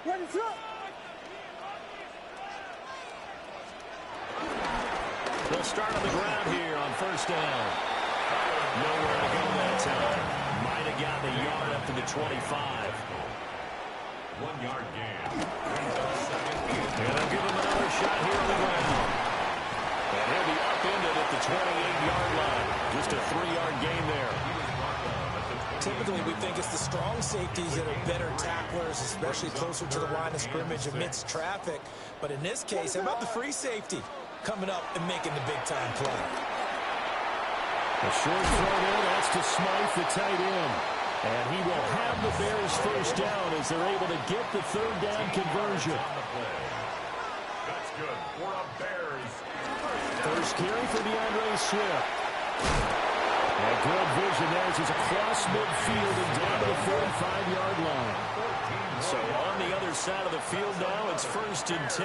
They'll start on the ground here on first down. Nowhere to go that time. Might have gotten a yard up to the 25. 1 yard gain. And they'll give him another shot here on the ground. And he'll be upended at the 28-yard line. Just a 3-yard gain there. Typically, we think it's the strong safeties that are better tacklers, especially closer to the line of scrimmage amidst traffic. But in this case, how about the free safety coming up and making the big-time play? A short throw there. That's to Smythe, the tight end. And he will have the Bears first down as they're able to get the third down conversion. That's good for a Bears. First carry for DeAndre Swift. And good vision there as he's across midfield and down to the 45-yard line. So on the other side of the field now, it's first and 10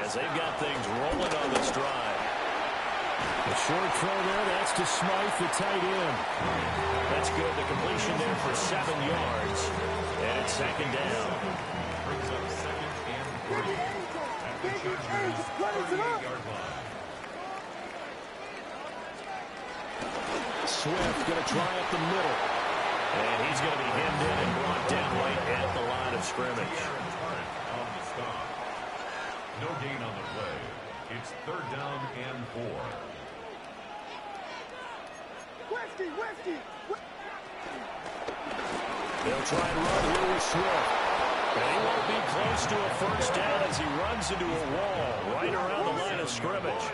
as they've got things rolling on this drive. A short throw there, that's to Smythe, the tight end. That's good. The completion there for 7 yards. And it's second down. Brings up second and 3 at the Chargers' 38-yard line. Swift going to try up the middle. And he's going to be hemmed in and brought down right at the line of scrimmage. On the stop. No gain on the play. It's third down and 4. They'll try and run here with Swift. And he won't be close to a first down as he runs into a wall right around the line of scrimmage.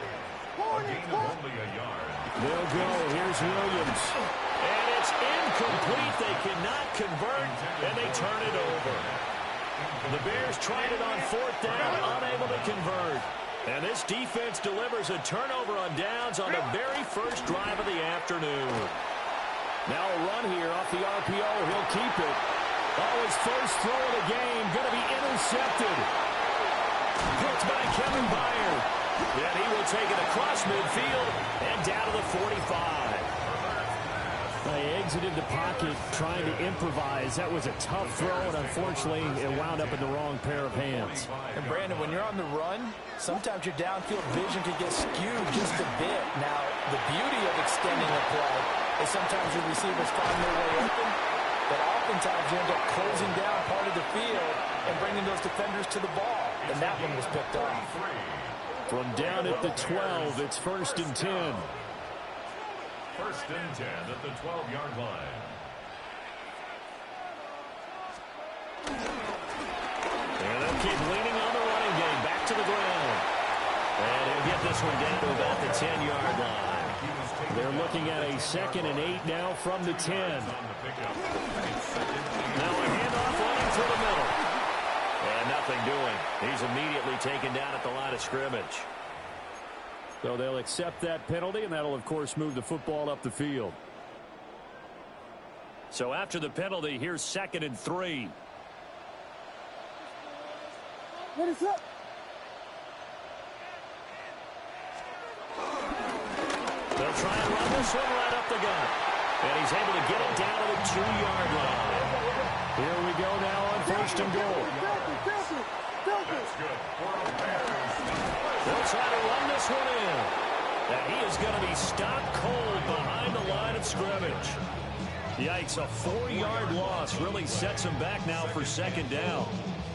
A gain of only a yard. They'll go. Here's Williams. And it's incomplete. They cannot convert, and they turn it over. The Bears tried it on fourth down, unable to convert. And this defense delivers a turnover on downs on the very first drive of the afternoon. Now a run here off the RPO. He'll keep it. Oh, his first throw of the game going to be intercepted. Picked by Kevin Byard. And he will take it across midfield and down to the 45. They exited the pocket trying to improvise. That was a tough throw, and unfortunately, it wound up in the wrong pair of hands. And, Brandon, when you're on the run, sometimes your downfield vision can get skewed just a bit. Now, the beauty of extending the play is sometimes your receivers find their way open, but oftentimes you end up closing down part of the field and bringing those defenders to the ball. And that one was picked off. From down at the 12, it's first and 10. First and 10 at the 12-yard line. And they'll keep leaning on the running game. Back to the ground. And he'll get this one down to about the 10-yard line. They're looking at a 2nd and 8 now from the 10. Now a handoff running through the middle. And nothing doing. He's immediately taken down at the line of scrimmage. So they'll accept that penalty, and that'll, of course, move the football up the field. So after the penalty, here's 2nd and 3. What is up? They'll try and run this one right up the gut. And he's able to get it down to the 2-yard line. Here we go now on first and goal. That's good for a Bears. They'll try to run this one in. And he is going to be stopped cold behind the line of scrimmage. Yikes, a 4-yard loss really sets him back now for second down.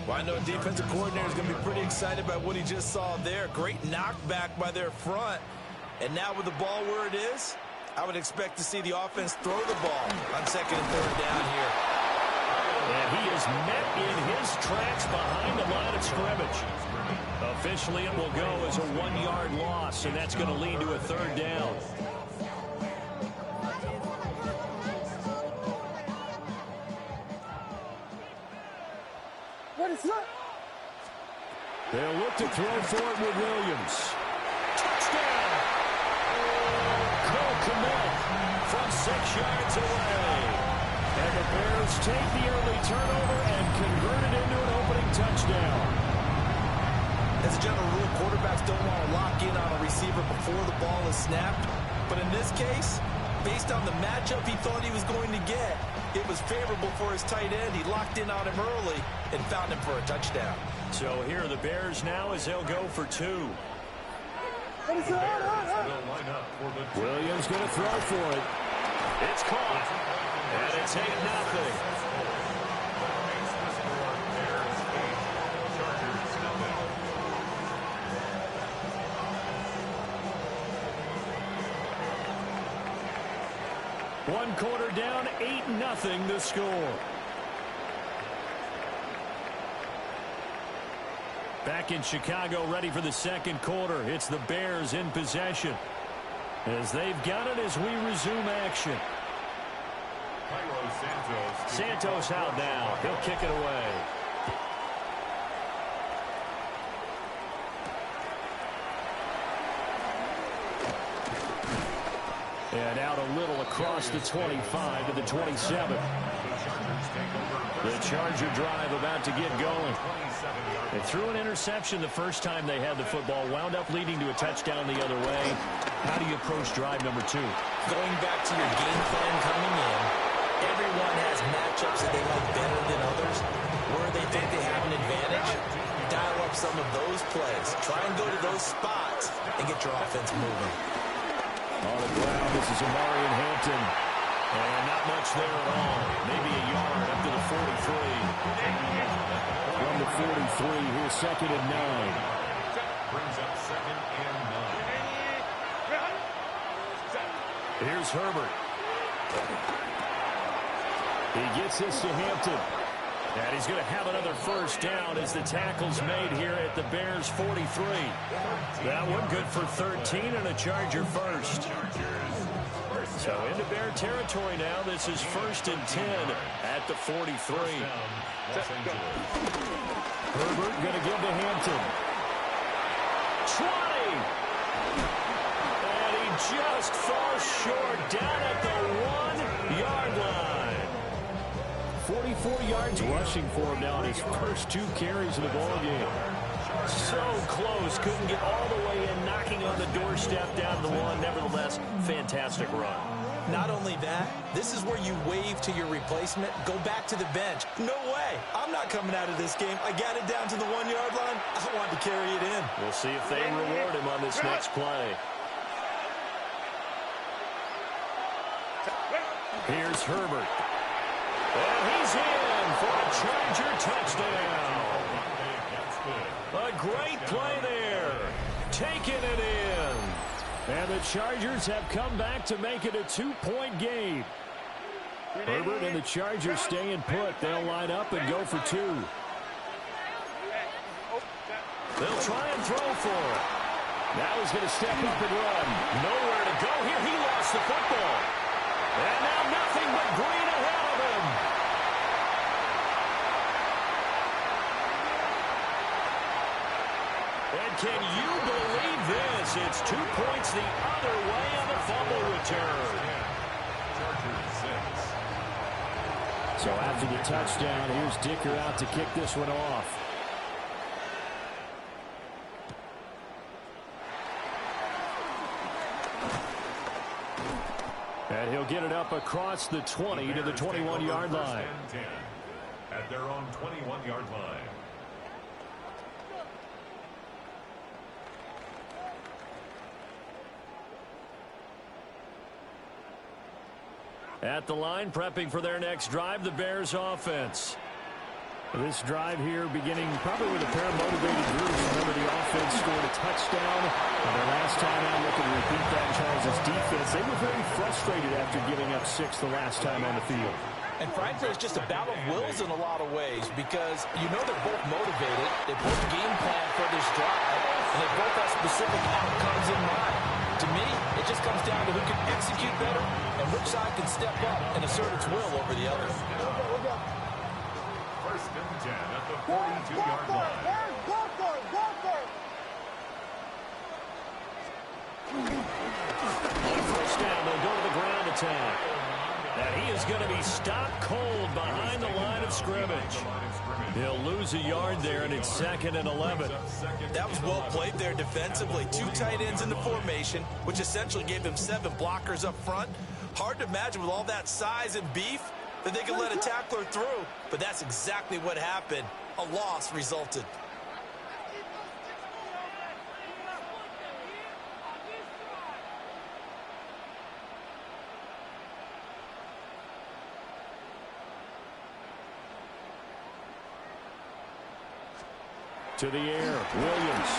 Well, I know defensive coordinator is going to be pretty excited about what he just saw there. Great knockback by their front. And now with the ball where it is, I would expect to see the offense throw the ball on 2nd and 3rd down here. And he is met in his tracks behind the line of scrimmage. Officially, it will go as a 1-yard loss, and that's going to lead to a 3rd down. What is up? They'll look to throw for it with Williams. Touchdown! Cole Kmet from 6 yards away. And the Bears take the early turnover and convert it into an opening touchdown. As a general rule, quarterbacks don't want to lock in on a receiver before the ball is snapped. But in this case, based on the matchup he thought he was going to get, It was favorable for his tight end. He locked in on him early and found him for a touchdown. So here are the Bears now as they'll go for two. Williams going to throw for it. It's caught. And it's 8-0. One quarter down, 8-0 the score. Back in Chicago, ready for the second quarter. It's the Bears in possession as they've got it as we resume action. Santos out now. He'll kick it away. And out a little across the 25 to the 27. The Charger drive about to get going. They threw an interception the first time they had the football, wound up leading to a touchdown the other way. How do you approach drive number 2? Going back to your game plan coming in, everyone has matchups that they like better than others. Where they think they have an advantage, dial up some of those plays. Try and go to those spots and get your offense moving. On the ground, this is Amarian Hampton. And not much there at all. Maybe a yard up to the 43. From the 43, here's 2nd and 9. Brings up 2nd and 9. Here's Herbert. He gets this to Hampton. And he's going to have another first down as the tackle's made here at the Bears' 43. That one good for 13 and a Charger first. So into Bear territory now. This is 1st and 10 at the 43. Herbert going to give to Hampton. 20! And he just falls short down at the 1-yard line. 44 yards rushing for him now in his first 2 carries of the ballgame. So close, couldn't get all the way in, knocking on the doorstep down to the 1. Nevertheless, fantastic run. Not only that, this is where you wave to your replacement, go back to the bench. No way, I'm not coming out of this game. I got it down to the 1-yard line. I wanted to carry it in. We'll see if they reward him on this next play. Here's Herbert. And he's in for a Charger touchdown. A great play there. Taking it in. And the Chargers have come back to make it a 2-point game. Herbert and the Chargers staying put. They'll line up and go for 2. They'll try and throw for it. Now he's going to step up and run. Nowhere to go here. He lost the football. And now nothing but green ahead of him. And can you believe this? It's 2 points the other way on the fumble return. So after the touchdown, here's Dicker out to kick this one off. And he'll get it up across the 20 to the 21-yard line. At their own 21-yard line. At the line, prepping for their next drive, the Bears offense. This drive here beginning probably with a pair of motivated groups. Remember, the offense scored a touchdown. And their last time out, looking to repeat that, Charles' defense. They were very frustrated after giving up 6 the last time on the field. And frankly, it's just a battle of wills in a lot of ways because you know they're both motivated. They both game plan for this drive, and they both have specific outcomes in mind. To me, it just comes down to who can execute better and which side can step up and assert its will over the other. 1st and 10 at the 42-yard line. First down, they'll go to the ground attack. And he is going to be stopped cold behind the line of scrimmage. He'll lose a yard there, and it's 2nd and 11. That was well played there defensively. 2 tight ends in the formation, which essentially gave them 7 blockers up front. Hard to imagine with all that size and beef, that they could let a tackler through, but that's exactly what happened. A loss resulted. To the air, Williams.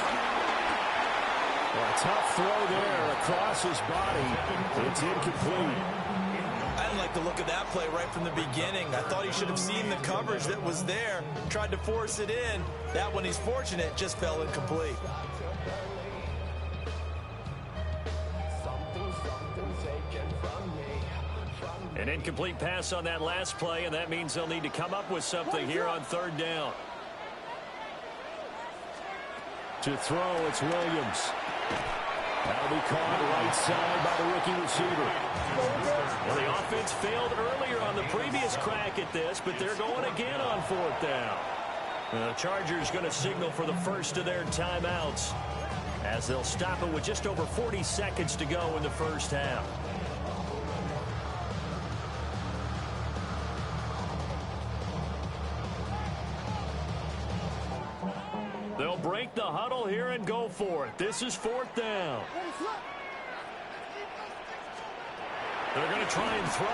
A tough throw there across his body. It's incomplete. I didn't like the look of that play right from the beginning. I thought he should have seen the coverage that was there, tried to force it in. That one, he's fortunate, just fell incomplete. An incomplete pass on that last play, and that means they'll need to come up with something here on third down. To throw, it's Williams. That'll be caught right side by the rookie receiver. Well, the offense failed earlier on the previous crack at this, but they're going again on fourth down. The Chargers going to signal for the first of their timeouts as they'll stop it with just over 40 seconds to go in the first half. They'll break the huddle here and go for it. This is fourth down. They're going to try and throw.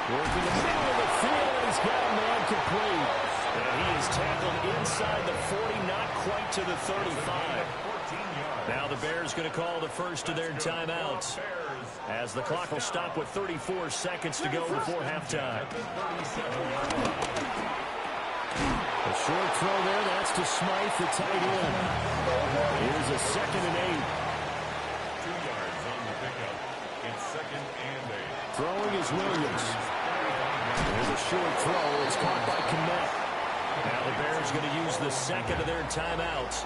Working the middle of the field, and he's got a man complete. And he is tackled inside the 40, not quite to the 35. Now the Bears going to call the first of their timeouts as the clock will stop with 34 seconds to go before halftime. A short throw there, that's to Smythe, the tight end. Here's a 2nd and 8. 2 yards on the pickup. It's 2nd and 8. Throwing is Williams. There's a short throw. It's caught by Kmet. Now the Bears going to use the second of their timeouts.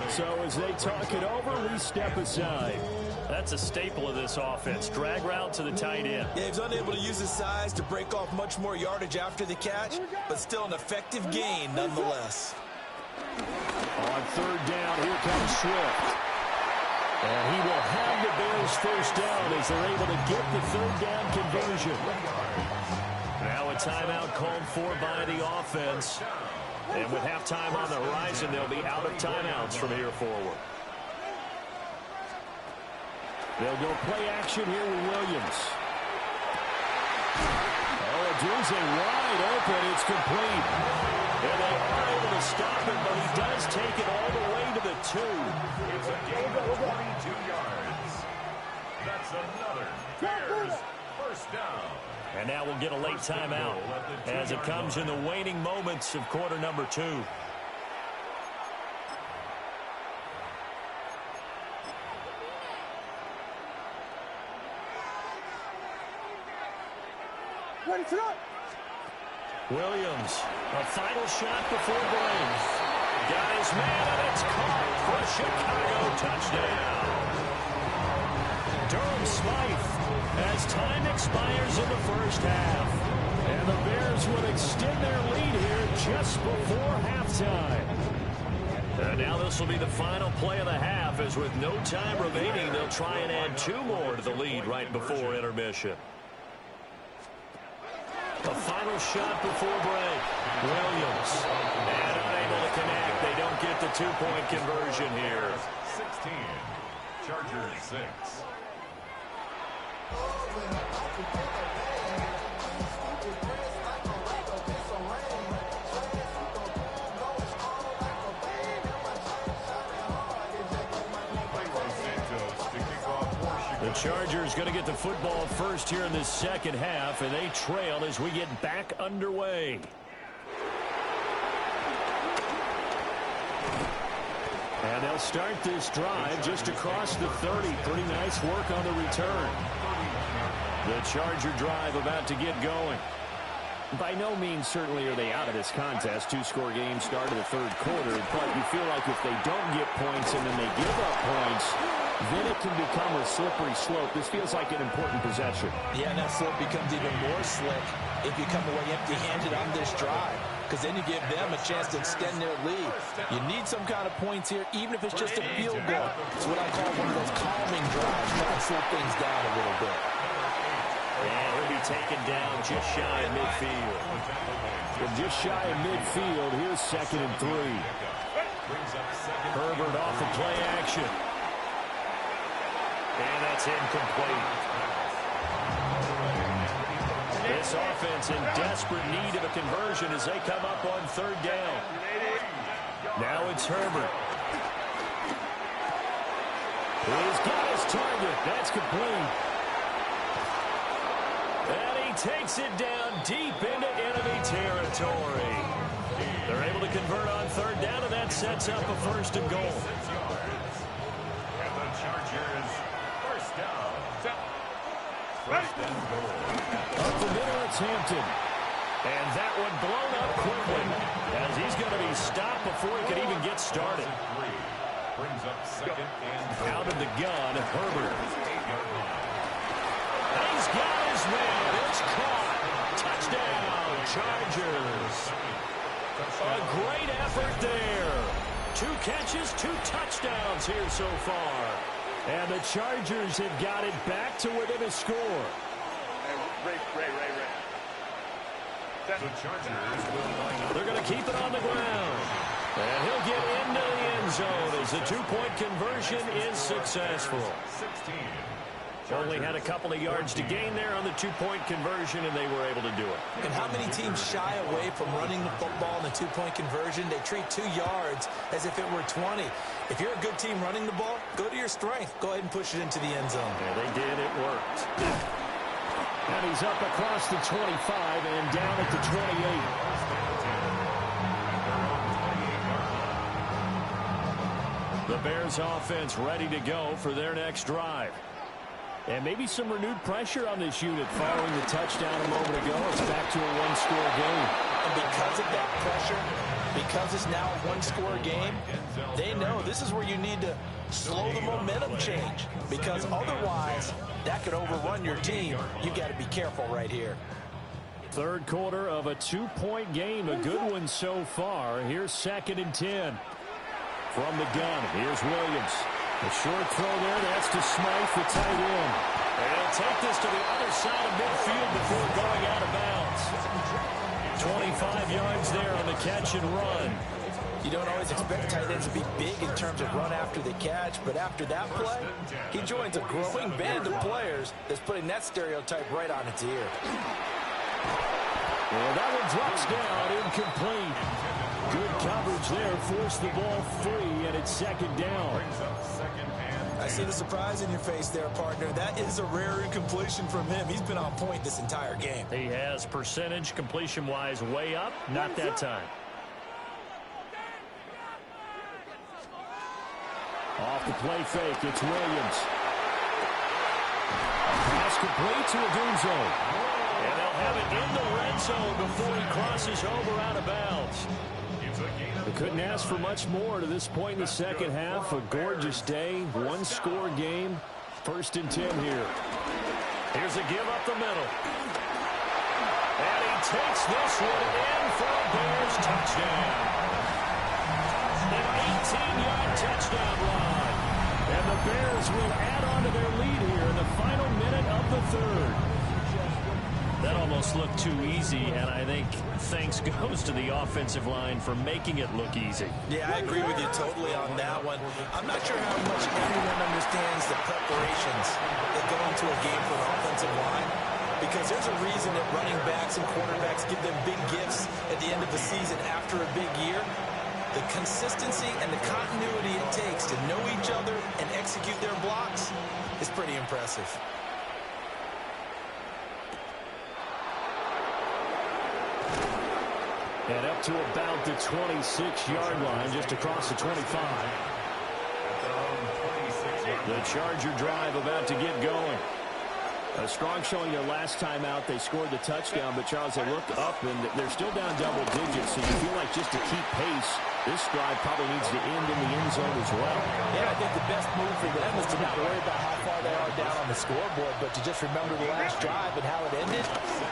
So as they talk it over, we step aside. That's a staple of this offense. Drag route to the tight end. Yeah, he's unable to use his size to break off much more yardage after the catch, but still an effective gain nonetheless. On third down, here comes Swift. And he will have the Bears first down as they're able to get the third down conversion. Now a timeout called for by the offense. And with halftime on the horizon, they'll be out of timeouts from here forward. They'll go play action here with Williams. Oh, Adunze wide open. It's complete. And they are able to stop him, but he does take it all the way to the 2. It's a gain of 22 yards. That's another Bears first down. And now we'll get a late timeout as it comes in the waning moments of quarter number 2. Ready to go. Williams, a final shot before break. Got his man, and it's caught for a Chicago touchdown. Durham Smythe as time expires in the first half. And the Bears would extend their lead here just before halftime. And now this will be the final play of the half, as with no time remaining, they'll try and add 2 more to the lead right before intermission. A final shot before break. Williams. And unable to connect. They don't get the 2-point conversion here. 16. Chargers 6. The Chargers going to get the football first here in this second half, and they trail as we get back underway. And they'll start this drive just across the 30. Pretty nice work on the return. The Charger drive about to get going. By no means certainly are they out of this contest. 2-score game start of the third quarter, but you feel like if they don't get points and then they give up points, then it can become a slippery slope. This feels like an important possession. Yeah, and that slope becomes even more slick if you come away empty-handed on this drive, because then you give them a chance to extend their lead. You need some kind of points here, even if it's just a field goal. It's what I call one of those calming drives, trying to slow things down a little bit. And he'll be taken down just shy of midfield. From just shy of midfield, here's 2nd and 3. Herbert off of play action. And that's incomplete. This offense in desperate need of a conversion as they come up on 3rd down. Now it's Herbert. He's got his target. That's complete. And he takes it down deep into enemy territory. They're able to convert on 3rd down, and that sets up a 1st and goal. And the Chargers, 1st down. 1st and goal. Up the middle, it's Hampton. And that one blown up quickly as he's going to be stopped before he could even get started. Brings up 2nd and goal. Out of the gun, Herbert. He's got his man. It's caught. Touchdown, Chargers. A great effort there. 2 catches, 2 touchdowns here so far. And the Chargers have got it back to within a score. Ray. The Chargers will line up. They're going to keep it on the ground. And he'll get into the end zone as the 2-point conversion is successful. 16. Only had a couple of yards to gain there on the 2-point conversion, and they were able to do it. And how many teams shy away from running the football in the 2-point conversion? They treat 2 yards as if it were 20. If you're a good team running the ball, go to your strength. Go ahead and push it into the end zone. Yeah, they did. It worked. And he's up across the 25 and down at the 28. The Bears offense ready to go for their next drive. And maybe some renewed pressure on this unit following the touchdown a moment ago. It's back to a 1-score game. And because of that pressure, because it's now a 1-score game, they know this is where you need to slow the momentum change. Because otherwise, that could overrun your team. You've got to be careful right here. 3rd quarter of a 2-point game. A good one so far. Here's 2nd and 10. From the gun, here's Williams. A short throw there. That's to Smythe, the tight end. And he'll take this to the other side of midfield before going out of bounds. 25 yards there on the catch and run. You don't always expect tight ends to be big in terms of run after the catch, but after that play, he joins a growing band of players that's putting that stereotype right on its ear. Well, that one drops down, incomplete. Good coverage there, forced the ball free, and it's 2nd down. I see the surprise in your face there, partner. That is a rare incompletion from him. He's been on point this entire game. He has percentage completion-wise way up. Not that time. Off the play fake, it's Williams. Pass complete to Adunzo. And they'll have it in the red zone before he crosses over out of bounds. They couldn't ask for much more to this point in the 2nd half. A gorgeous day, 1-score game. 1st and 10 here. Here's a give up the middle. And he takes this one in for a Bears touchdown. An 18-yard touchdown run. And the Bears will add on to their lead here in the final minute of the 3rd. That almost looked too easy, and I think thanks goes to the offensive line for making it look easy. Yeah, I agree with you totally on that one. I'm not sure how much everyone understands the preparations that go into a game for an offensive line, because there's a reason that running backs and quarterbacks give them big gifts at the end of the season after a big year. The consistency and the continuity it takes to know each other and execute their blocks is pretty impressive. And up to about the 26-yard line, just across the 25. The Charger drive about to get going. A strong showing their last time out. They scored the touchdown, but Charles, they look up, and they're still down double digits, so you feel like just to keep pace, this drive probably needs to end in the end zone as well. Yeah, I think the best move for them is to not worry about how far they are down on the scoreboard, but to just remember the last drive and how it ended.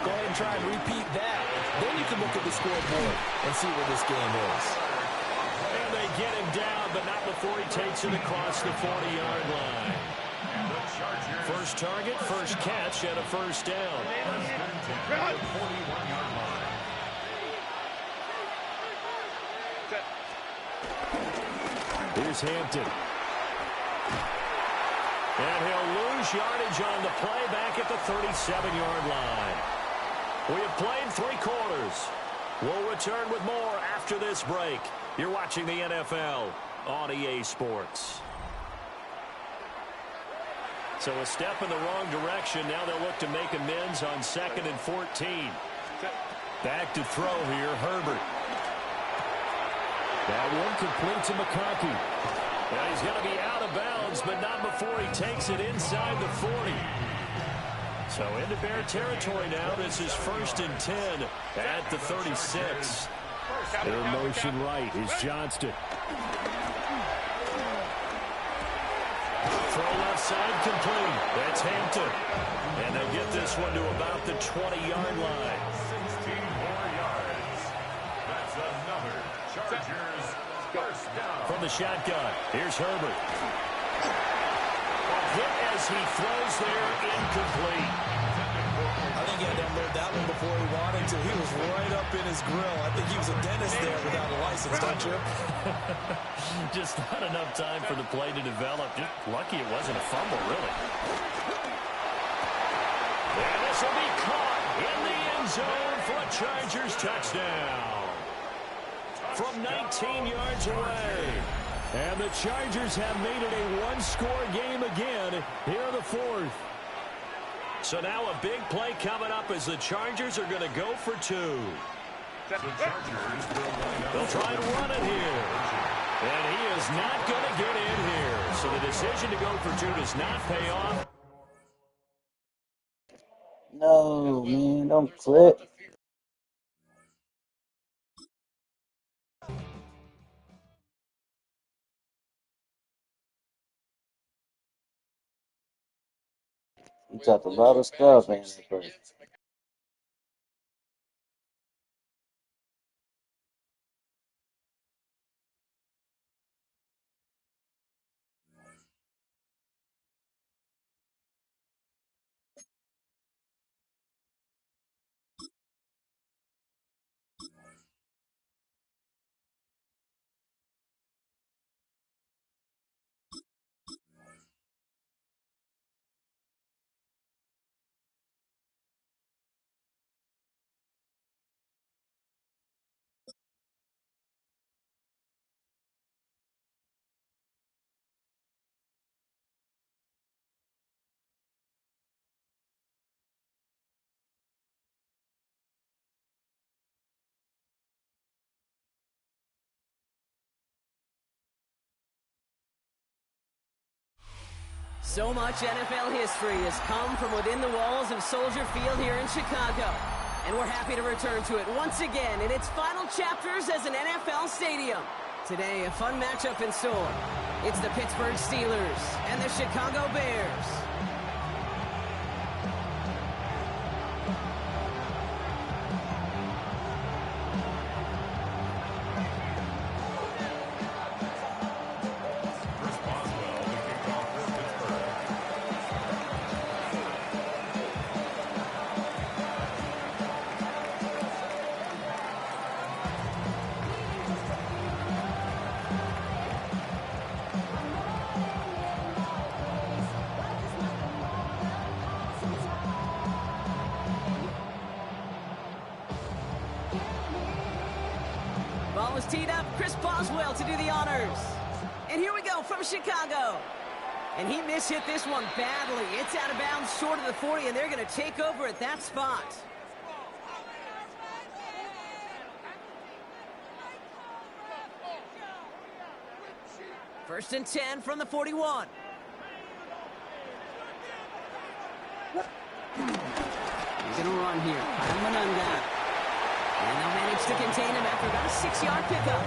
Go ahead and try and repeat that. Then you can look at the scoreboard and see where this game is. And they get him down, but not before he takes it across the 40-yard line. First target, first catch, and a first down. Here's Hampton. And he'll lose yardage on the play back at the 37-yard line. We have played 3 quarters. We'll return with more after this break. You're watching the NFL on EA Sports. So a step in the wrong direction. Now they'll look to make amends on 2nd and 14. Back to throw here, Herbert. That one complete to McConkey. Well, he's going to be out of bounds, but not before he takes it inside the 40. So into Bear territory now. This is 1st and 10 at the 36. In motion right is Johnston. Throw left side complete. That's Hampton. And they'll get this one to about the 20-yard line. 16 more yards. That's another Chargers first down. From the shotgun, here's Herbert. A hit as he throws there, incomplete. I think he had to unload that one before he wanted to. He was right up in his grill. I think he was a dentist there without a license, don't you? Just not enough time for the play to develop. Just lucky it wasn't a fumble, really. And this will be caught in the end zone for a Chargers touchdown. From 19 yards away. And the Chargers have made it a one-score game again here in the 4th. So now a big play coming up as the Chargers are going to go for 2. The Chargers They'll try and run it here. And he is not going to get in here. So the decision to go for 2 does not pay off. No, man, don't click. You talked a lot of stuff, man. So much NFL history has come from within the walls of Soldier Field here in Chicago. And we're happy to return to it once again in its final chapters as an NFL stadium. Today, a fun matchup in store. It's the Pittsburgh Steelers and the Chicago Bears. Ball is teed up. Chris Boswell to do the honors. And here we go from Chicago. And he mishit this one badly. It's out of bounds short of the 40, and they're going to take over at that spot. First and 10 from the 41. He's going to run here. And they'll manage to contain him after about a 6-yard pickup.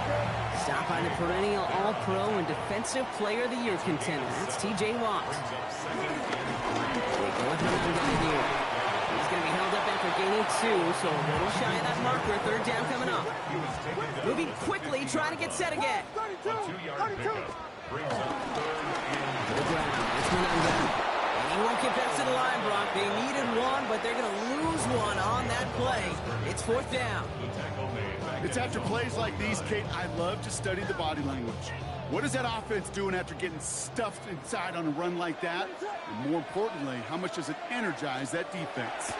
Stopped by the perennial All-Pro and Defensive Player of the Year contender. That's T.J. Watt. They go with Mananga here. He's going to be held up after gaining 2, so a little shy of that marker. 3rd down coming up. Moving quickly, trying to get set again. 2-yard pickup brings up 3rd and to the ground. It's Mananga. the line, Brock. They needed one, but they're going to lose one on that play. It's 4th down. It's after plays like these, Kate, I love to study the body language. What is that offense doing after getting stuffed inside on a run like that? And more importantly, how much does it energize that defense?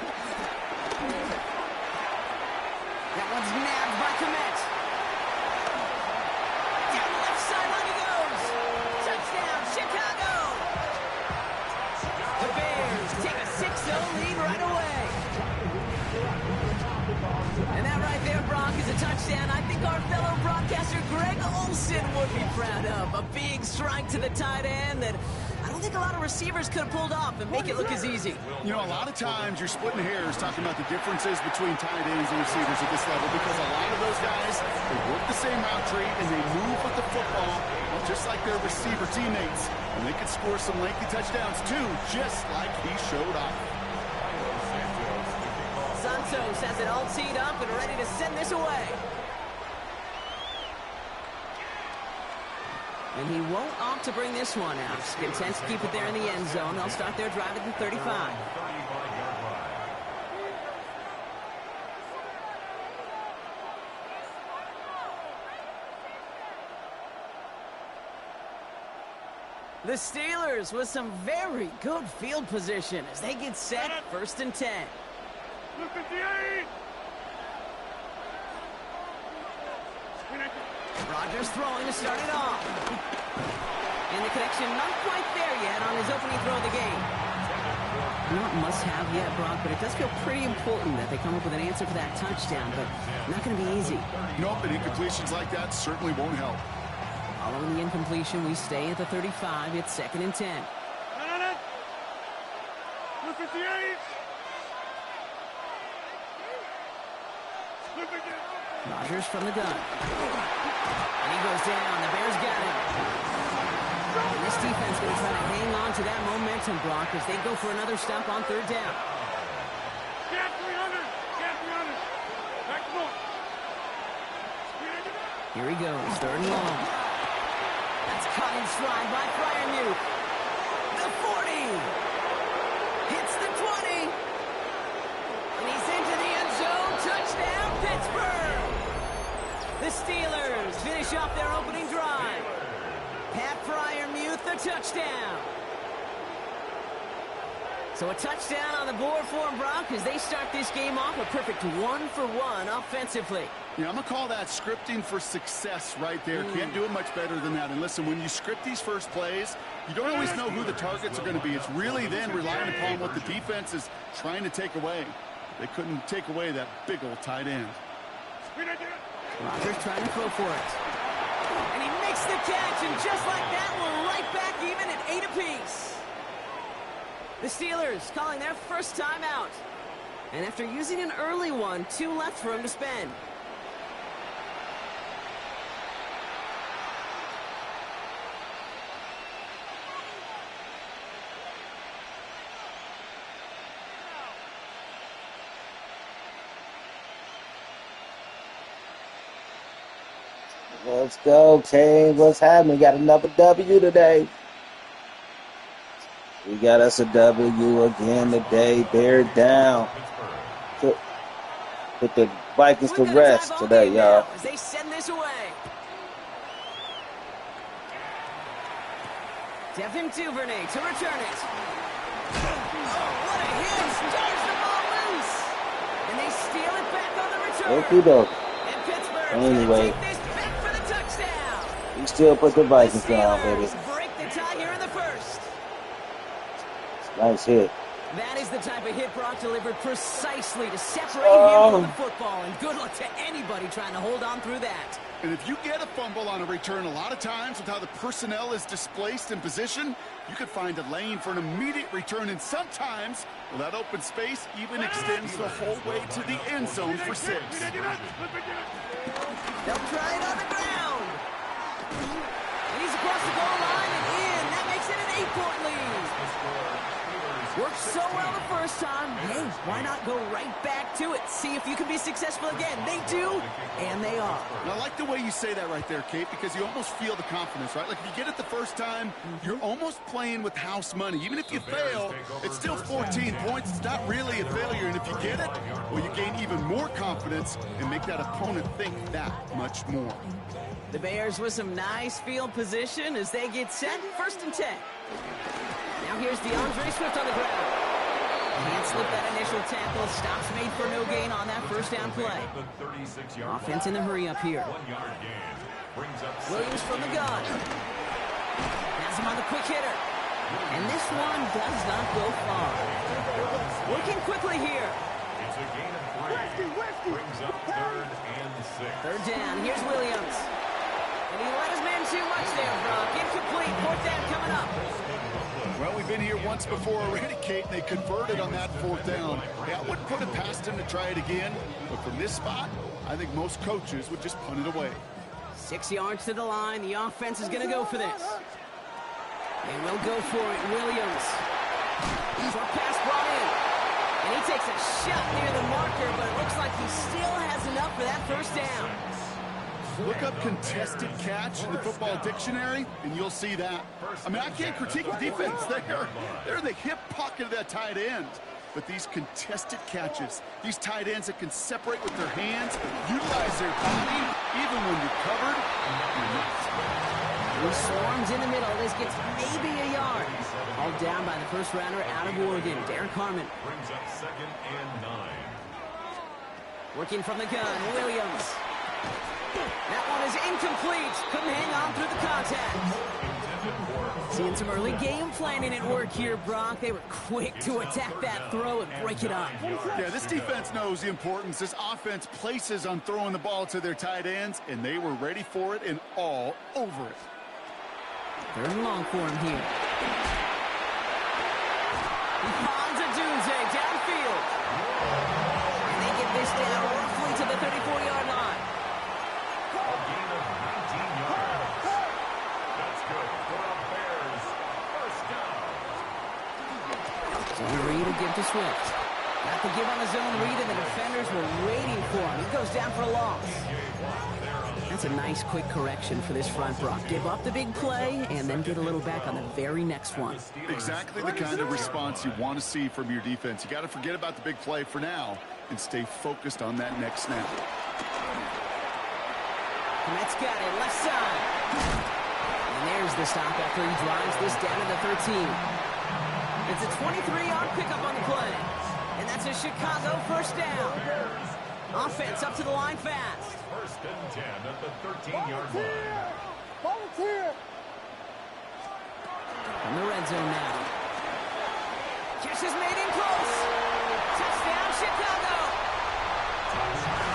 That one's nabbed by Komet. Down the left sideline he goes. Touchdown, Chicago. The Bears take a 6-0 lead right away. And that right there, Brock, is a touchdown I think our fellow broadcaster Greg Olsen would be proud of. A big strike to the tight end that I don't think a lot of receivers could have pulled off and make it look as easy. You know, a lot of times you're splitting hairs talking about the differences between tight ends and receivers at this level because a lot of those guys, they work the same route tree and they move with the football just like their receiver teammates. And they can score some lengthy touchdowns too, just like he showed off. Santos has it all teed up and ready to send this away. And he won't opt to bring this one out. He's content to keep it there in the end zone. They'll start their drive at the 35. The Steelers with some very good field position as they get set, 1st and 10. Look at the 8! Rodgers throwing to start it off. And the connection not quite there yet on his opening throw of the game. Not must-have yet, Brock, but it does feel pretty important that they come up with an answer for that touchdown, but not going to be easy. Nope, and incompletions like that certainly won't help. Following the incompletion, we stay at the 35. It's 2nd and 10. Look at the 8! Look at the... Rodgers from the gun. And he goes down. The Bears got him. And this defense going to try to hang on to that momentum, Brock, as they go for another stop on 3rd down. Gap 300! Gap 300! Back to goal! Here he goes, 3rd and long. That's caught in stride by Freiermuth. The 40. Hits the 20. And he's into the end zone. Touchdown, Pittsburgh. The Steelers finish off their opening drive. Pat Freiermuth, the touchdown. So a touchdown on the board for them, Brock, as they start this game off a perfect 1-for-1 offensively. Yeah, I'm going to call that scripting for success right there. Can't do it much better than that. And listen, when you script these first plays, you don't always know who the targets are going to be. It's really then relying upon what the defense is trying to take away. They couldn't take away that big old tight end. Rodgers trying to throw for it. And he makes the catch, and just like that, we're right back even at 8 apiece. The Steelers calling their first timeout. And after using an early one, 2 left for him to spend. Let's go, Kane. What's happening? Got another W today. We got us a W again today. Bear down. Put the Vikings to rest today, y'all. As they send this away. Devin Duvernay to return it. Oh, what a hit! Stars the ball loose, and they steal it back on the return. Okie dokie. And Pittsburgh's Anyway, gonna take this back for the touchdown. we still put the Vikings The down, baby. Steelers break the tie here in the first. Nice hit. That is the type of hit Brock delivered precisely to separate him from the football. And good luck to anybody trying to hold on through that. And if you get a fumble on a return, a lot of times with how the personnel is displaced in position, you could find a lane for an immediate return. And sometimes, well, that open space even extends the whole way to the end zone for 6. They'll try it on the ground. And he's across the goal line and in. That makes it an 8-point lead. Worked so well the first time. Hey, why not go right back to it? See if you can be successful again. They do, and they are. And I like the way you say that right there, Kate, because you almost feel the confidence, right? Like if you get it the first time, you're almost playing with house money. Even if you fail, it's still 14 points. It's not really a failure. And if you get it, well, you gain even more confidence and make that opponent think that much more. The Bears with some nice field position as they get set. 1st and 10. Now here's DeAndre Swift on the ground. Can't slip that initial tackle. Stops made for no gain on that first down play. Offense in the hurry up here. Williams from the gun. Has him on the quick hitter. And this one does not go far. Working quickly here. It's a gain of 3. Brings up 3rd and 6. 3rd down. Here's Williams. And he let his man too much there, Brock. Incomplete. 4th down coming up. Well, we've been here once before already, Kate, and they converted on that 4th down. Hey, I wouldn't put it past him to try it again, but from this spot, I think most coaches would just punt it away. 6 yards to the line. The offense is going to go for this. They will go for it. Williams. Short pass brought in. And he takes a shot near the marker, but it looks like he still has enough for that 1st down. Look up contested catch in the football dictionary, and you'll see that. I mean, I can't critique the defense. They're in the hip pocket of that tight end. But these contested catches, these tight ends that can separate with their hands, utilize their body, even when you're covered, you're not. He swarms in the middle. This gets maybe a yard. All down by the first rounder out of Oregon, Derek Harmon. Brings up 2nd and 9. Working from the gun, Williams. That one is incomplete. Couldn't hang on through the contact. Seeing some early game planning at work here, Brock. They were quick to attack that throw and break it up. Yeah, this defense knows the importance this offense places on throwing the ball to their tight ends, and they were ready for it and all over it. 3rd and long for him here. Bonza Dunze downfield. And they get this down roughly to the 34-yard line. A gain of 19 yards. That's good for the Bears. 1st down. Zone read will give to Swift. Got the give on the zone read, and the defenders were waiting for him. He goes down for a loss. That's a nice quick correction for this front, Brock. Give up the big play and then get a little back on the very next one. Exactly the kind of response you want to see from your defense. You got to forget about the big play for now and stay focused on that next snap. Met's got it, left side. And there's the stop after he drives this down to the 13. It's a 23-yard pickup on the play. And that's a Chicago 1st down. Offense up to the line fast. 1st and 10 at the 13-yard line. Volunteer! From the red zone now. Catch is made in close. Touchdown, Chicago.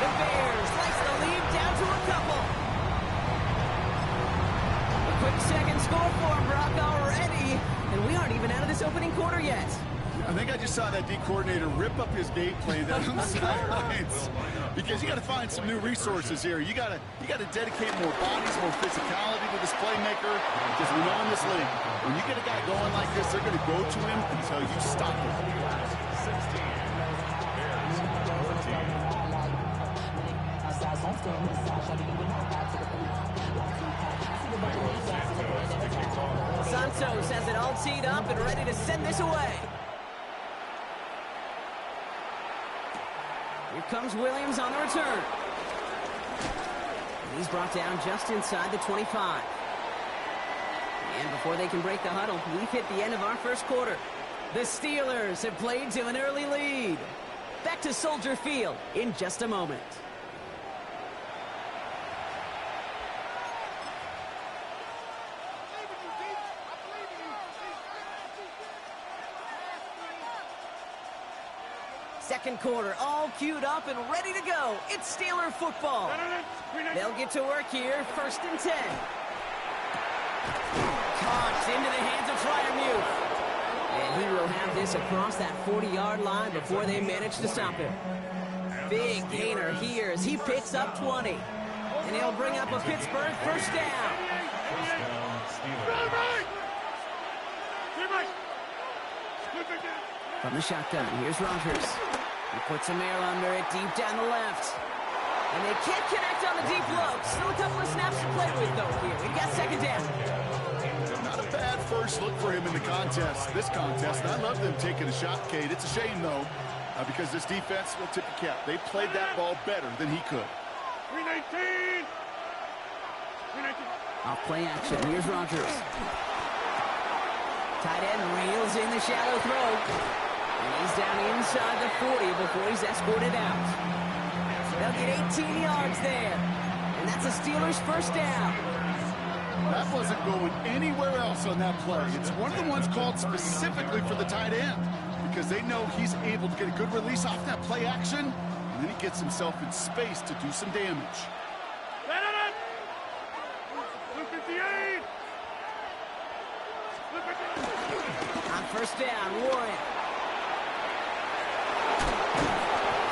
The Bears slice the lead down to a couple. A quick second score for Brock already. And we aren't even out of this opening quarter yet. I think I just saw that D coordinator rip up his game plan down on the sidelines, because you got to find some new resources here. You got to dedicate more bodies, more physicality to this playmaker, because we know in this league, when you get a guy going like this, they're going to go to him until you stop him. 16. Santos has it all teed up and ready to send this away. Here comes Williams on the return. And he's brought down just inside the 25. And before they can break the huddle, we've hit the end of our first quarter. The Steelers have played to an early lead. Back to Soldier Field in just a moment. Second quarter, all queued up and ready to go. It's Steeler football. They'll get to work here, 1st and 10. Caught into the hands of Freiermuth. And he will have this across that 40-yard line before they manage to stop him. Big gainer here as he picks up 20. And he'll bring up a Pittsburgh 1st down. From the shotgun, here's Rogers. He puts some air under it deep down the left. And they can't connect on the deep look. Still a couple of snaps to play with, though, here. We got second down. Not a bad first look for him in the contest, this contest. And I love them taking a shot, Kate. It's a shame, though, because this defense will tip the cap. They played that ball better than he could. 319! 319! Off play action. Here's Rogers. Tight end reels in the shallow throw. And he's down inside the 40 before he's escorted out. They'll get 18 yards there. And that's a Steelers first down. That wasn't going anywhere else on that play. It's one of the ones called specifically for the tight end because they know he's able to get a good release off that play action, and then he gets himself in space to do some damage. 258! On first down, Warren.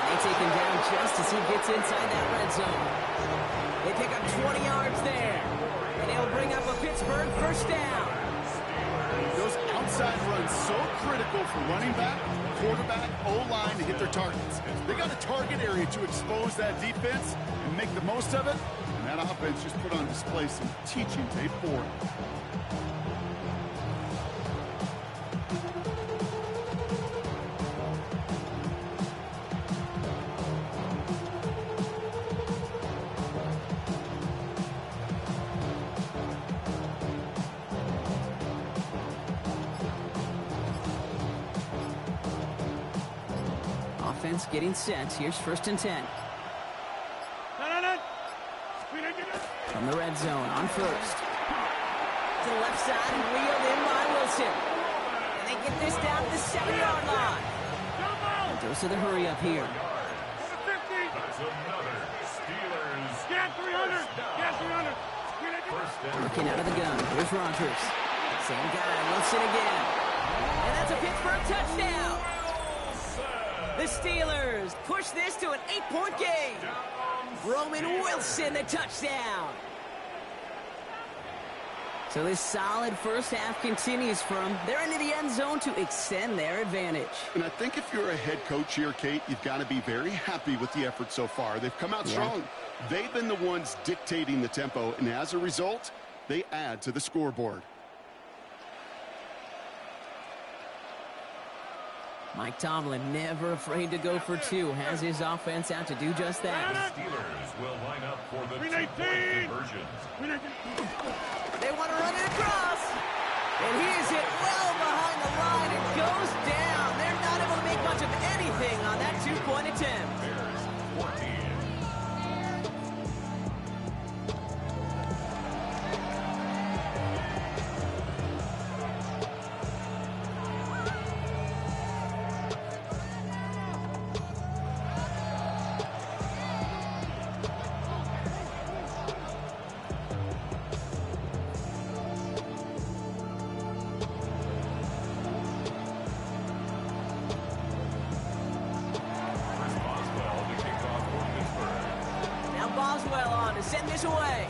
And they take him down just as he gets inside that red zone. They pick up 20 yards there. And he'll bring up a Pittsburgh first down. Those outside runs so critical for running back, quarterback, O-line to hit their targets. They got a target area to expose that defense and make the most of it. And that offense just put on display some teaching tape for it. Offense getting set. Here's first and 10. From the red zone on first. To the left side and wheeled in by Wilson. And they get this down to the 7-yard line. And goes to the hurry up here. That's another Steelers. Get 300! Get 300! Looking out of the gun. Here's Rogers. Same guy. Wilson again. And that's a Pittsburgh touchdown. The Steelers push this to an 8-point game. Roman Wilson, the touchdown. So this solid first half continues from they're into the end zone to extend their advantage. And I think if you're a head coach here, Kate, you've got to be very happy with the effort so far. They've come out strong. They've been the ones dictating the tempo, and as a result, they add to the scoreboard. Mike Tomlin never afraid to go for two. Has his offense out to do just that. Steelers will line up for the 2-point 319! conversions. They want to run it across. And he is hit well behind the line and goes down. They're not able to make much of anything on that two-point attempt. Bears 14. Boswell on to send this away.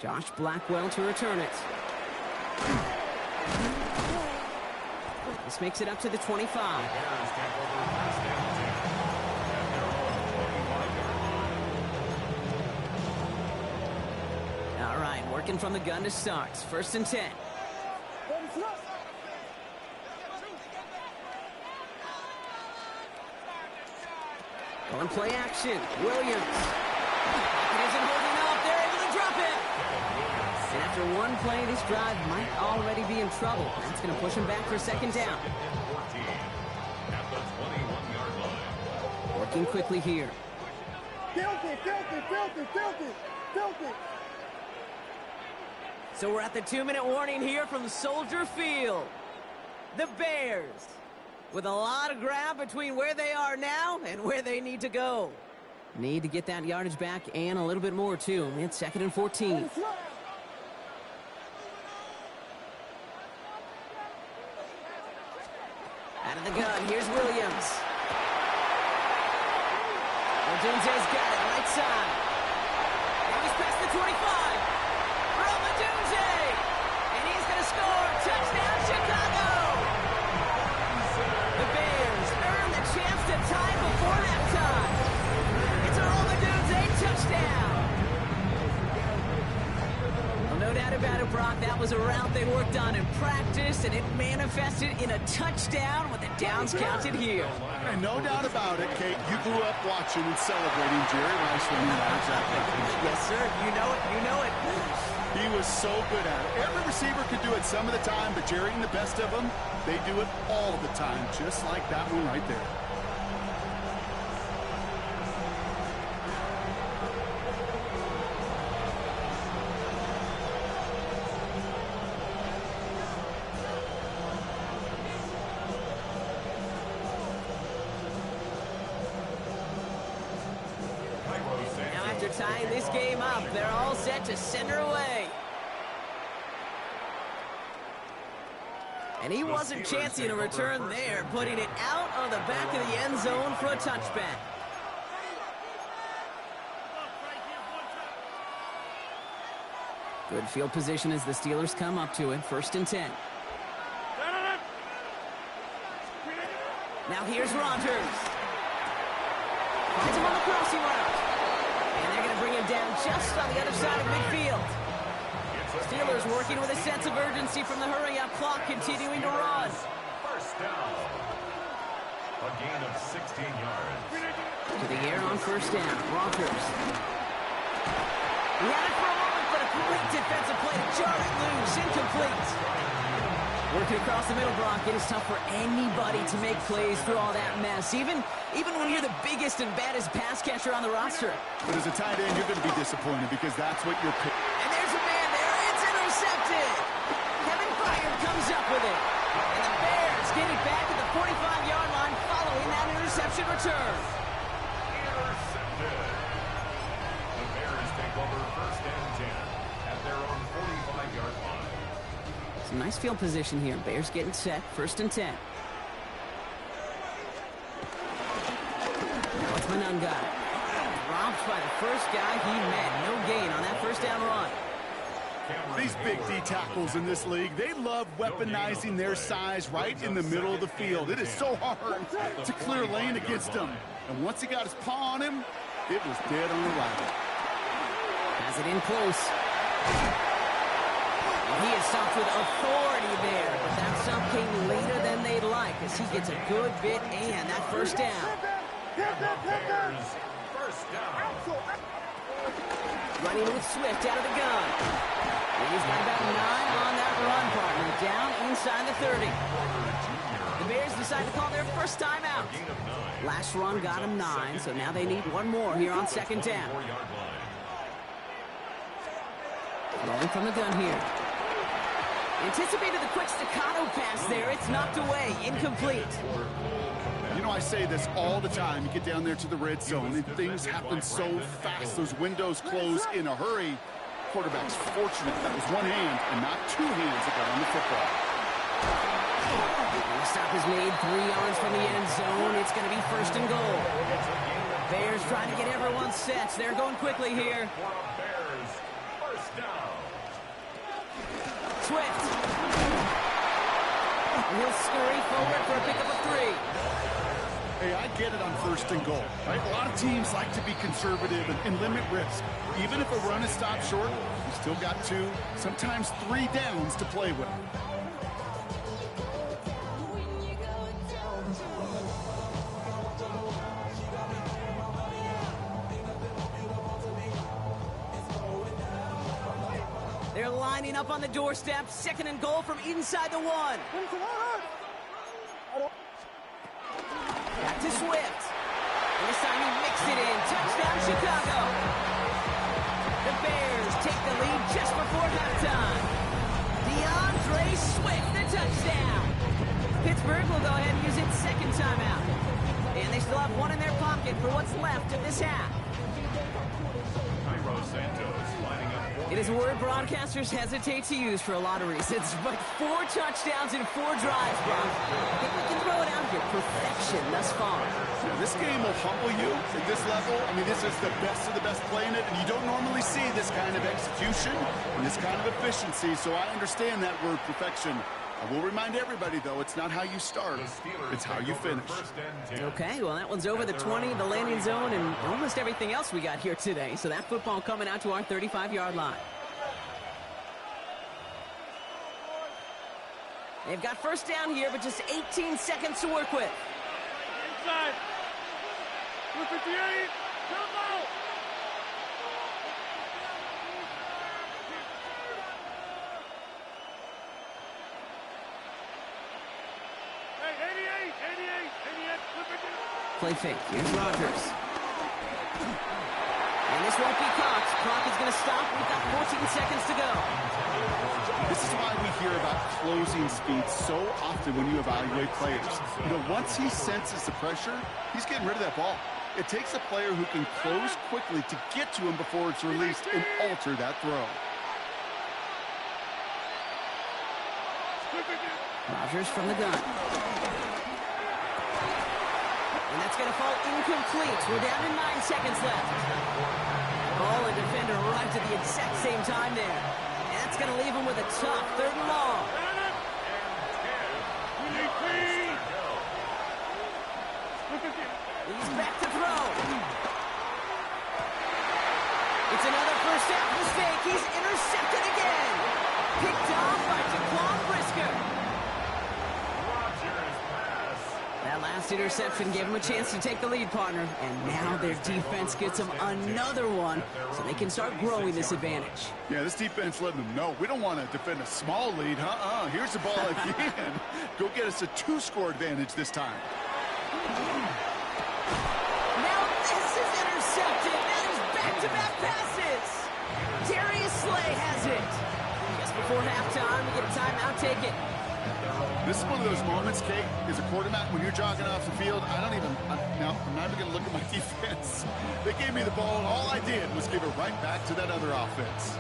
Josh Blackwell to return it. This makes it up to the 25. All right, working from the gun to start. First and 10. On play action, Williams. It isn't holding up. They're able to drop it. And after one play, this drive might already be in trouble. That's going to push him back for a second down. 14 at the 21-yard line. Working quickly here. Filthy! So we're at the 2-minute warning here from Soldier Field. The Bears, with a lot of ground between where they are now and where they need to go. Need to get that yardage back and a little bit more, too. It's 2nd and 14. Out of the gun, here's Williams. Odunze's got it, right side. And he's past the 25. Odunze! right about it, Brock. That was a route they worked on in practice, and it manifested in a touchdown with the downs counted here. And no doubt about it, Kate, you grew up watching and celebrating Jerry Rice when you were exactly. Yes, sir. You know it. You know it. He was so good at it. Every receiver could do it some of the time, but Jerry and the best of them, they do it all the time, just like that one right there. Now after tying this game up, they're all set to send her away. And he wasn't chancing a return there, putting it out on the back of the end zone for a touchback. Good field position as the Steelers come up to it. 1st and 10. Now here's Rodgers. Finds him on the crossing route. And they're going to bring him down just on the other side of midfield. Steelers working with a sense of urgency from the hurry-up clock, continuing to run. First down. A gain of 16 yards. To the air on 1st down. Rodgers. He had it for a moment, but a great defensive play to jar it loose. Incomplete. Working across the middle, Brock. It is tough for anybody to make plays through all that mess, even when you're the biggest and baddest pass catcher on the roster. But as a tight end, you're going to be disappointed because that's what you're picking. And there's a man there. It's intercepted. Kevin Byard comes up with it. And the Bears get it back at the 45-yard line following that interception return. Intercepted. The Bears take over 1st and 10 at their own 45-yard line. Some nice field position here. Bears getting set. 1st and 10. What's Manon got it? Dropped by the first guy he met. No gain on that 1st down run. These big D tackles in this league, they love weaponizing their size right in the middle of the field. It is so hard to clear lane against them. And once he got his paw on him, it was dead on arrival. Has it in close. And he is stopped with authority there, but that stop came later than they'd like as he gets a good bit and that 1st down. Bears, 1st down. Running with Swift out of the gun. And he's got about 9 on that run, partner. Down inside the 30. The Bears decide to call their first timeout. Last run got them 9, so now they need one more here on 2nd down. Rolling from the gun here. Anticipated the quick staccato pass there. It's knocked away. Incomplete. You know, I say this all the time. You get down there to the red zone, and things happen so fast. Those windows close in a hurry. Quarterback's fortunate that was one hand and not 2 hands that got on the football. And the stop is made 3 yards from the end zone. It's going to be 1st and goal. Bears trying to get everyone set. They're going quickly here. Bears, 1st down. Swift. And he'll scurry forward for a pickup of 3. Hey, I get it on 1st and goal, right? A lot of teams like to be conservative and limit risk. Even if a run is stopped short, you still got 2, sometimes 3 downs to play with. They're lining up on the doorstep. 2nd and goal from inside the 1. Back to Swift. And this time he mixed it in. Touchdown, Chicago. The Bears take the lead just before halftime. DeAndre Swift, the touchdown. Pittsburgh will go ahead and use its 2nd timeout. And they still have 1 in their pocket for what's left of this half. It is a word broadcasters hesitate to use for a lot of reasons, but 4 touchdowns in 4 drives, Brock. I think we can throw it out here. Perfection thus far. Now, this game will humble you at this level. I mean, this is the best of the best playing it, and you don't normally see this kind of execution and this kind of efficiency, so I understand that word perfection. I will remind everybody, though, it's not how you start, it's how you finish. Okay, well, that one's over the 20, the landing zone, and almost everything else we got here today. So that football coming out to our 35-yard line. They've got first down here, but just 18 seconds to work with. Inside. 258. Come out. Hey, 88. Play fake. Here's Rodgers. And this won't be caught. Clock is going to stop. We've got 14 seconds to go. This is why we hear about closing speed so often when you evaluate players. You know, once he senses the pressure, he's getting rid of that ball. It takes a player who can close quickly to get to him before it's released and alter that throw. Rodgers from the gun. And that's going to fall incomplete. We're down to 9 seconds left. Ball and defender arrived at the exact same time there. And that's going to leave him with a tough 3rd and long. He's back to throw. It's another first half mistake. He's intercepted again. Picked off by Jaquan Brisker. That last interception gave him a chance to take the lead, partner. And now their defense gets them another one so they can start growing this advantage. Yeah, this defense letting them know we don't want to defend a small lead. Here's the ball again. Go get us a 2-score advantage this time. Now this is intercepted. That is back-to-back passes. Darius Slay has it. Just before halftime, we get a timeout taken. This is one of those moments, Kate, as a quarterback, when you're jogging off the field, I'm not even going to look at my defense. They gave me the ball, and all I did was give it right back to that other offense.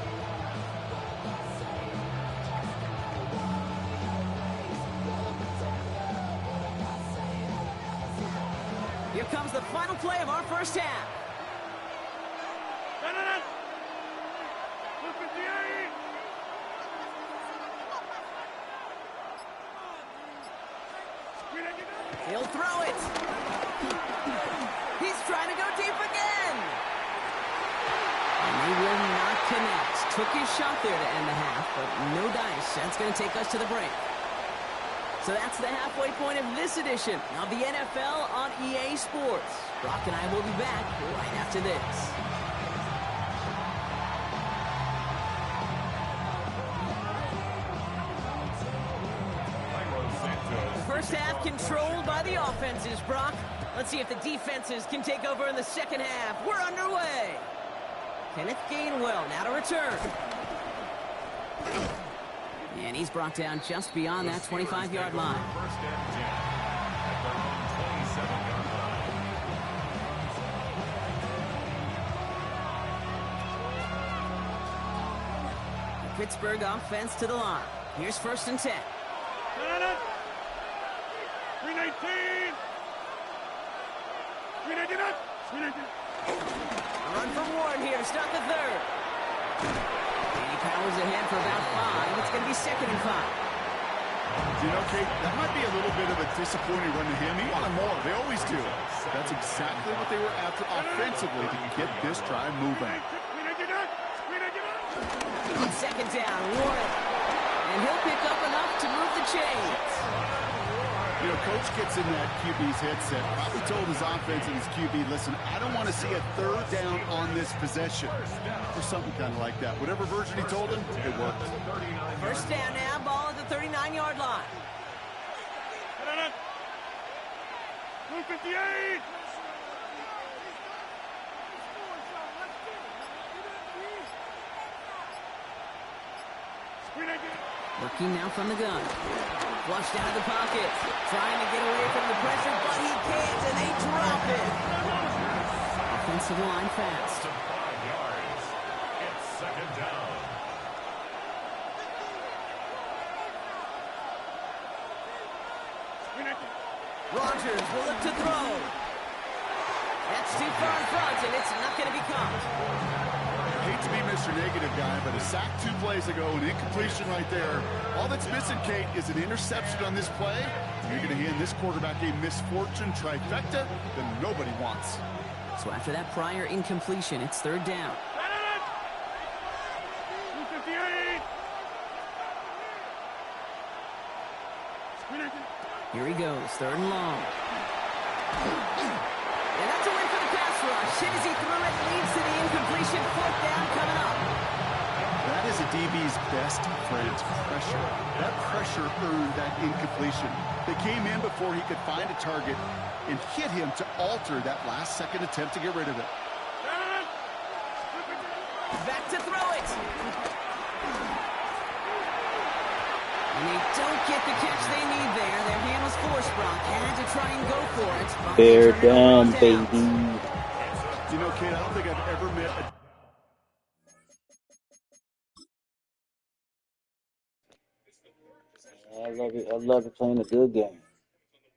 Here comes the final play of our first half. 258. He'll throw it. He's trying to go deep again. And they will not connect. Took his shot there to end the half, but no dice. That's going to take us to the break. So that's the halfway point of this edition of the NFL on EA Sports. Brock and I will be back right after this. First half controlled by the offenses, Brock. Let's see if the defenses can take over in the second half. We're underway. Kenneth Gainwell now to return. And he's brought down just beyond that 25-yard line. First and 10 at their own 27-yard line. The Pittsburgh offense to the line. Here's first and 10. 319. Run from Warren here to stop the third. And he powers ahead for about 5. It's going to be 2nd and 5. You know, Kate, that might be a little bit of a disappointing run to him. He wanted more. They always do. That's exactly what they were after offensively to get this drive moving. On 2nd down, Warren. And he'll pick up enough to move the chains. You know, Coach gets in that QB's headset, probably told his offense and his QB, listen, I don't want to see a 3rd down on this possession. Or something kind of like that. Whatever version he told him, it worked. First down now, ball at the 39-yard line. 258. Working now from the gun. Flushed out of the pocket. Trying to get away from the pressure, but he can't, and they drop it. Offensive line fast. 5 yards. It's 2nd down. Rodgers will look to throw. That's too far in front, and it's not going to be caught. Hate to be Mr. Negative guy, but a sack 2 plays ago, an incompletion right there. All that's missing, Kate, is an interception on this play. You're going to hand this quarterback a misfortune trifecta that nobody wants. So after that prior incompletion, it's 3rd down. 258. Here he goes, 3rd and long. And that's a win for the pass rush. Hit as he threw it, leads to the incompletion. 4th down coming up. That is a DB's best friend, pressure. That pressure earned that incompletion. They came in before he could find a target and hit him to alter that last-second attempt to get rid of it. Back to throw it. And they don't get the catch they need there. Their hand was forced, Brock. Had to try and go for it. Brock Bear down, down, baby. You know, Kate, I don't think I've ever met a... I love it playing a good game.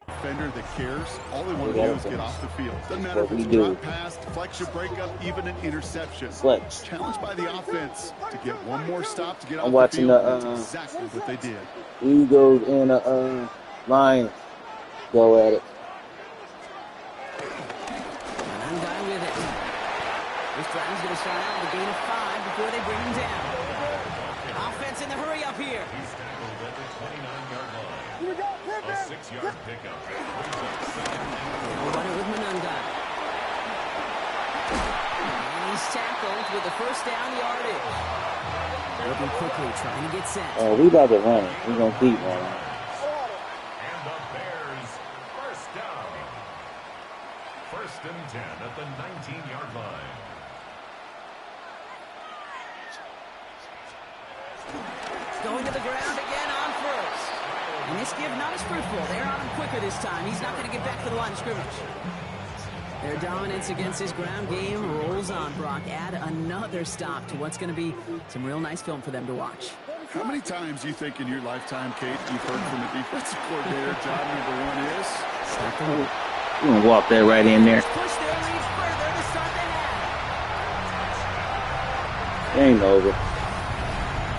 defender that cares. All they want to do is get off the field. Doesn't matter if it's a drop pass, deflection, breakup, even an interception. Flex. Challenged by the offense to get one more stop to get off watching the field. the, That's exactly what they did. Eagles and Lions go at it. One guy with it. This drive's going to start out with a gain of 5 before they bring him down. Offense in the hurry up here. He's tackled at the 29-yard line. A 6-yard pickup. We'll run it with Manunga. And he's tackled with the 1st down yardage. Moving quickly, trying to get set. Oh, we about to run it. We're going to keep running. And the Bears, 1st down. 1st and 10 at the 19-yard line. Going to the ground again on 1st. And this give not as fruitful. They're on him quicker this time. He's not going to get back to the line of scrimmage. Their dominance against his ground game rolls on, Brock. Add another stop to what's going to be some real nice film for them to watch. How many times do you think in your lifetime, Kate, you've heard from a defensive coordinator, job number 1 is? Stop the loop. We're going to walk that right in there. Push their lead further to start the half. It ain't over.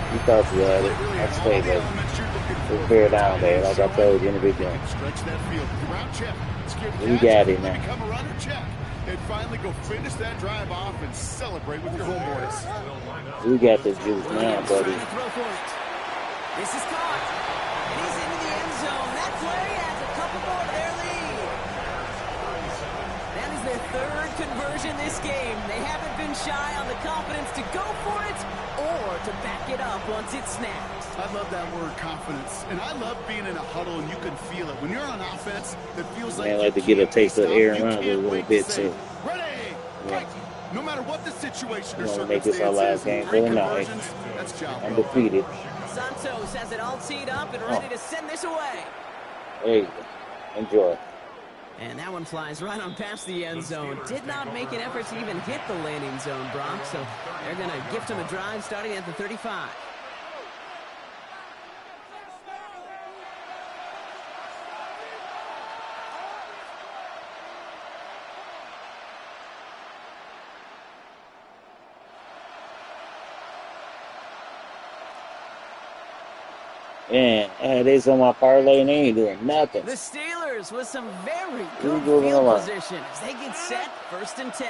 You thought you had it. I'd stay there. Just bear down there, like I told you in the beginning. Stretch that field. Round check. We got it now. Become a runner, check. And finally go finish that drive off and celebrate with your homeboys. We got the juice now, buddy. This is caught. And he's into the end zone. That play adds a couple more to their lead. That is their 3rd conversion this game. They haven't been shy on the confidence to go for it or to back it up once it's snapped. I love that word, confidence. And I love being in a huddle and you can feel it. When you're on offense, it feels like I like to get a taste of Aaron Rodgers a little bit too. Ready, right. No matter what the situation or We want to make this our last game for the night. That's job well. Undefeated. Santos has it all teed up and ready to send this away. There you go. Enjoy. And that one flies right on past the end zone. Did not make an effort to even hit the landing zone, Brock. So they're going to gift him a drive starting at the 35. Man, I had this on my parlay and they ain't doing nothing. The Steelers with some very good Eagles field alive. position as they get set, 1st and 10.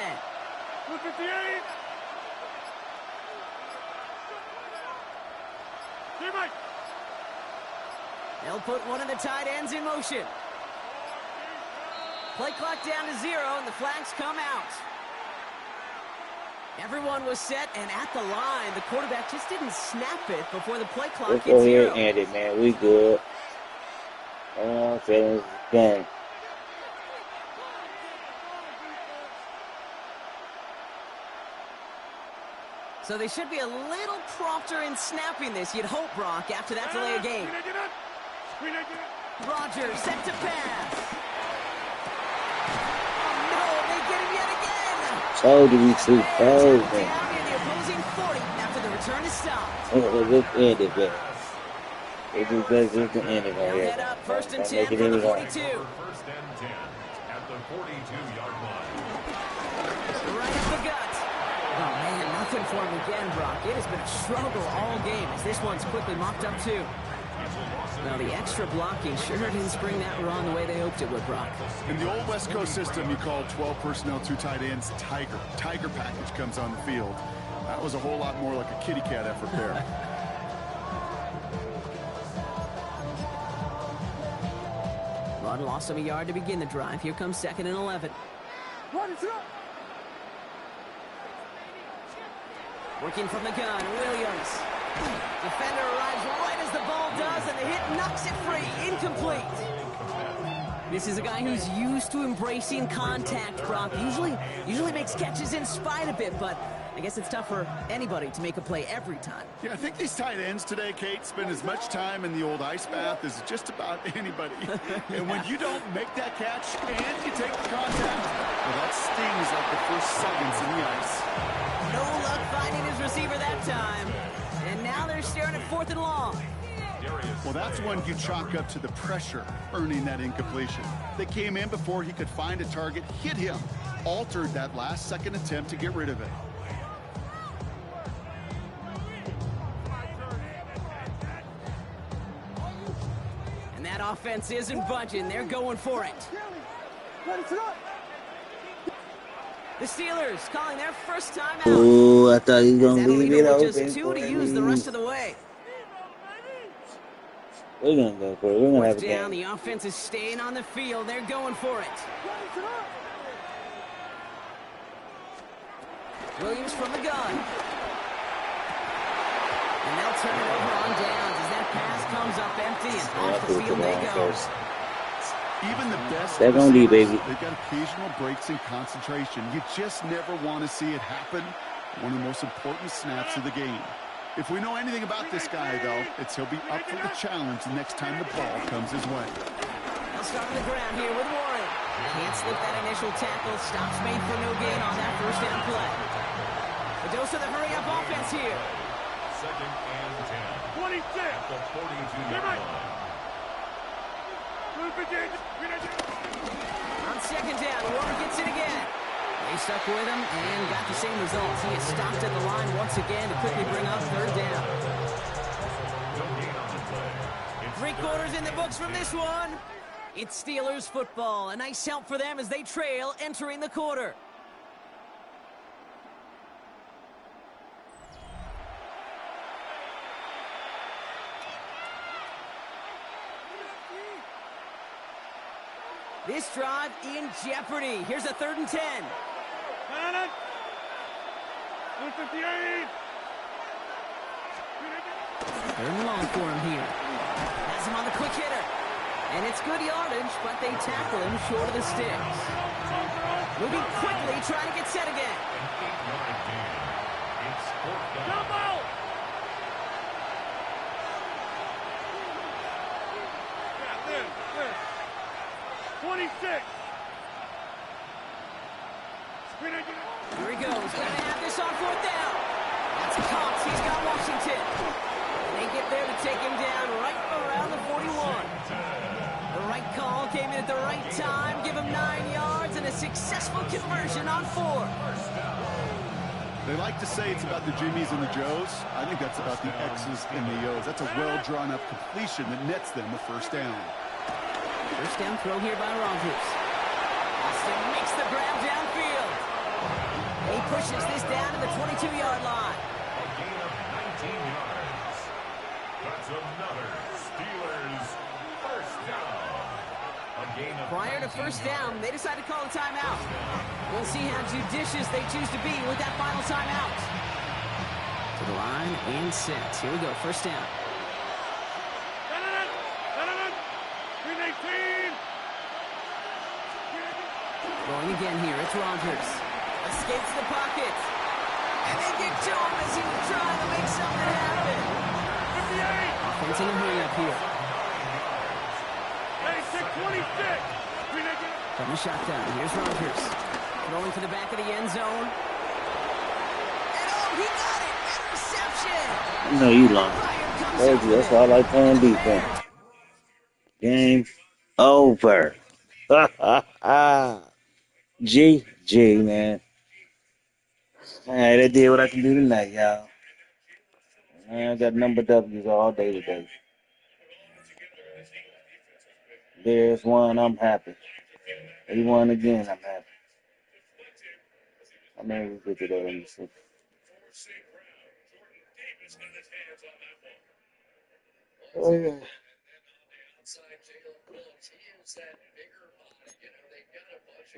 258. Teammate. They'll put one of the tight ends in motion. Play clock down to 0 and the flags come out. Everyone was set and at the line. The quarterback just didn't snap it before the play clock Let's hit go 0. ahead and end it, man. We good. I'm saying it's game. So they should be a little prompter in snapping this, you'd hope, Brock, after that delay of game. Rodgers set to pass. Oh, no, they get him yet again. Told you we too cold, man. Down near the opposing 40 after the return is stopped. Let's end it, man. Let's just end it right They'll here. head up 1st and Don't 10 make it from the any longer. 42. 1st and 10 at the 42-yard line. Right up the gut. Oh, man, nothing for him again, Brock. It has been a struggle all game as this one's quickly mopped up, too. Well, the extra blocking sure didn't spring that run the way they hoped it would, Brock. In the old West Coast system, you call 12 personnel, 2 tight ends, Tiger. Tiger package comes on the field. That was a whole lot more like a kitty cat effort there. but lost him a yard to begin the drive. Here comes 2nd and 11. Working from the gun, Williams. Defender arrives right as the ball does, and the hit knocks it free. Incomplete. This is a guy who's used to embracing contact, Brock. Usually makes catches in spite of it, but I guess it's tough for anybody to make a play every time. Yeah, I think these tight ends today, Kate, spend as much time in the old ice bath as just about anybody. And when you don't make that catch and you take the contact, well, that stings like the first seconds in the ice. No luck finding his receiver that time. And now they're staring at 4th and long. Well, that's when you chalk up to the pressure, earning that incompletion. They came in before he could find a target, hit him, altered that last-second attempt to get rid of it. And that offense isn't budging. They're going for it. The Steelers calling their first time out. Ooh, I thought he was going to leave it open. Just 2 to use the rest of the way. We're going to go for it. We're going to have a down. game. The offense is staying on the field. They're going for it. Williams from the gun. And they'll turn it over on downs as that pass comes up empty and off the field they go. Even the best they're going to leave, baby. They've got occasional breaks in concentration. You just never want to see it happen. One of the most important snaps of the game. If we know anything about this guy, though, it's he'll be up for the challenge the next time the ball comes his way. They'll start on the ground here with Warren. Can't slip that initial tackle. Stops made for no gain on that first down play. A dose of the hurry-up offense here. 2nd and 10. 26. At the 42-yard line. On 2nd down, Warren gets it again. They stuck with him and got the same results. He is stopped at the line once again to quickly bring up 3rd down. 3 quarters in the books from this one. It's Steelers football. A nice help for them as they trail entering the quarter. This drive in jeopardy. Here's a 3rd and 10. 158. 3rd and long for him here. Has him on the quick hitter. And it's good yardage, but they tackle him short of the sticks. Moving quickly, trying to get set again. An 8-yard gain. It's 4th down. Come out. Yeah, this. 26. Here he goes. Gonna have this on 4th down. That's Cox. He's got Washington. And they get there to take him down right around the 41. The right call came in at the right time. Give him 9 yards and a successful conversion on 4. They like to say it's about the Jimmies and the Joes. I think that's about the X's and the O's. That's a well-drawn-up completion that nets them a 1st down. First down throw here by Rogers. Austin makes the grab downfield. He pushes this down to the 22-yard line. A gain of 19 yards. That's another Steelers 1st down. A gain of Prior to 1st down, they decide to call a timeout. We'll see how judicious they choose to be with that final timeout. To the line and set. Here we go, 1st down. Going again here, it's Rogers. Escapes the pocket. And they get to him as he was trying to make something happen. 58. Offense in a hurry up here. 26. From the shotgun, here's Rogers. Throwing to the back of the end zone. And oh, he got it! Interception! No, you lying. That's why I like playing defense. Game over. GG, man. Hey, they did what I can do tonight, y'all. Man, I got number W's all day today. Bears won, I'm happy. They won again, I'm happy. I mean, we get to that in the city. Oh, yeah.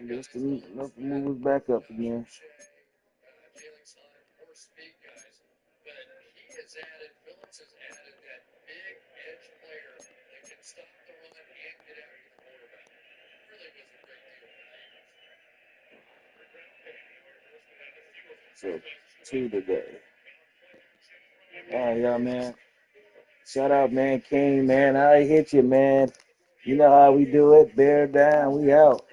Just to move us back up again. So, 2 today. All right, y'all, man. Shout out, man. King, man. I hit you, man. You know how we do it. Bear down. We out.